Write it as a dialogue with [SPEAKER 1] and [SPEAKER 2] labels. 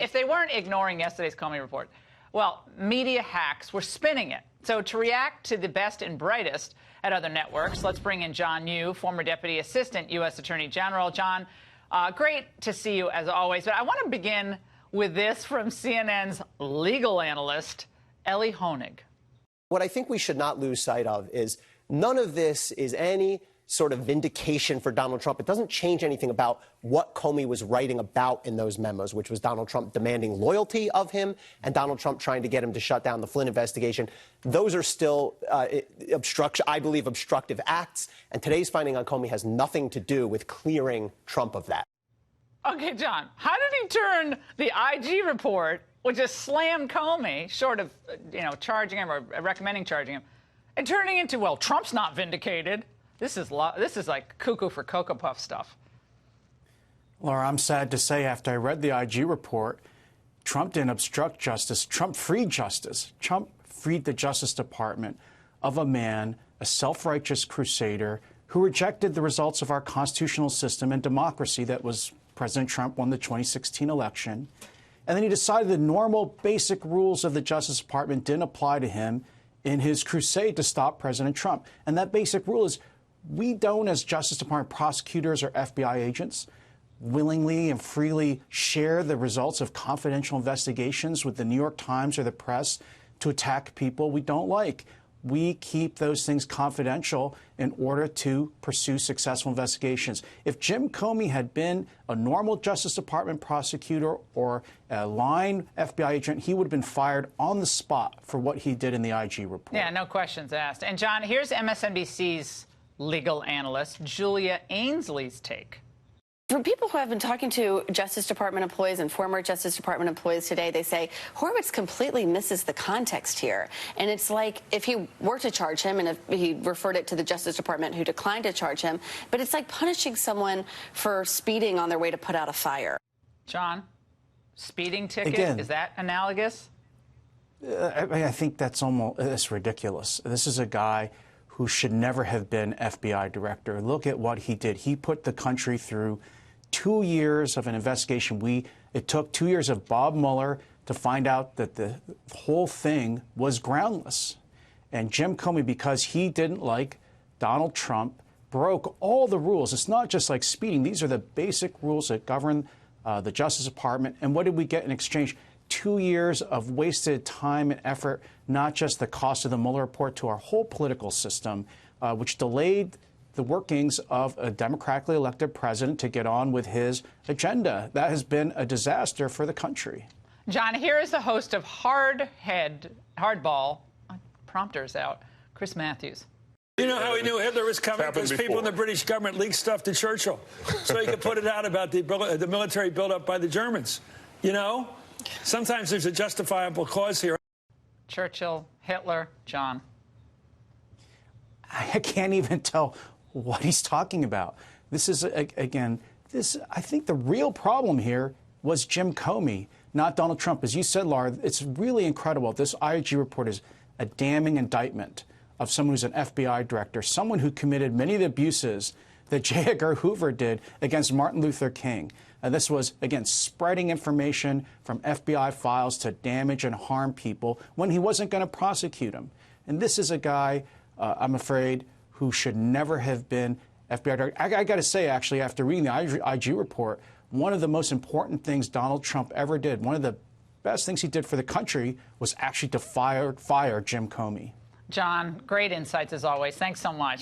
[SPEAKER 1] If they weren't ignoring yesterday's Comey report, well, media hacks were spinning it. So to react to the best and brightest at other networks, let's bring in John Yoo, former Deputy Assistant U.S. Attorney General. John, great to see you as always. But I want to begin with this from CNN's legal analyst, Elie Honig.
[SPEAKER 2] What I think we should not lose sight of is none of this is any sort of vindication for Donald Trump. It doesn't change anything about what Comey was writing about in those memos, which was Donald Trump demanding loyalty of him and Donald Trump trying to get him to shut down the Flynn investigation. Those are still, I believe, obstructive acts. And today's finding on Comey has nothing to do with clearing Trump of that.
[SPEAKER 1] Okay, John, how did he turn the IG report, which just slammed Comey, short of, charging him or recommending charging him, and turning into, well, Trump's not vindicated? This is like cuckoo for Cocoa Puff stuff.
[SPEAKER 3] Laura, I'm sad to say after I read the IG report, Trump didn't obstruct justice. Trump freed justice. Trump freed the Justice Department of a man, a self-righteous crusader, who rejected the results of our constitutional system and democracy that was President Trump won the 2016 election. And then he decided the normal basic rules of the Justice Department didn't apply to him in his crusade to stop President Trump. And that basic rule is we don't, as Justice Department prosecutors or FBI agents, willingly and freely share the results of confidential investigations with the New York Times or the press to attack people we don't like. We keep those things confidential in order to pursue successful investigations. If Jim Comey had been a normal Justice Department prosecutor or a line FBI agent, he would have been fired on the spot for what he did in the IG report.
[SPEAKER 1] Yeah, no questions asked. And, John, here's MSNBC's legal analyst, Julia Ainsley's take.
[SPEAKER 4] For people who have been talking to Justice Department employees and former Justice Department employees today, they say Horowitz completely misses the context here. And it's like if he were to charge him and if he referred it to the Justice Department who declined to charge him, but it's like punishing someone for speeding on their way to put out a fire.
[SPEAKER 1] John, speeding ticket,
[SPEAKER 3] again,
[SPEAKER 1] is that analogous?
[SPEAKER 3] I think that's ridiculous. This is a guy who should never have been FBI director. Look at what he did. He put the country through 2 years of an investigation. It took 2 years of Bob Mueller to find out that the whole thing was groundless. And Jim Comey, because he didn't like Donald Trump, broke all the rules. It's not just like speeding. These are the basic rules that govern the Justice Department. And what did we get in exchange? 2 years of wasted time and effort, not just the cost of the Mueller report to our whole political system, which delayed the workings of a democratically elected president to get on with his agenda. That has been a disaster for the country.
[SPEAKER 1] John, here is the host of Hardball, prompter's out, Chris Matthews.
[SPEAKER 5] You know how he knew Hitler was coming? Because people in the British government leaked stuff to Churchill so he could put it out about the military buildup by the Germans. You know? Sometimes there's a justifiable cause here.
[SPEAKER 1] Churchill, Hitler, John.
[SPEAKER 3] I can't even tell what he's talking about. This is, again, I think the real problem here was Jim Comey, not Donald Trump. As you said, Laura, it's really incredible. This IG report is a damning indictment of someone who's an FBI director, someone who committed many of the abuses that J. Edgar Hoover did against Martin Luther King. And this was, again, spreading information from FBI files to damage and harm people when he wasn't going to prosecute him. And this is a guy, I'm afraid, who should never have been FBI director. I got to say, actually, after reading the IG report, one of the most important things Donald Trump ever did, one of the best things he did for the country, was actually to fire Jim Comey.
[SPEAKER 1] John, great insights as always. Thanks so much.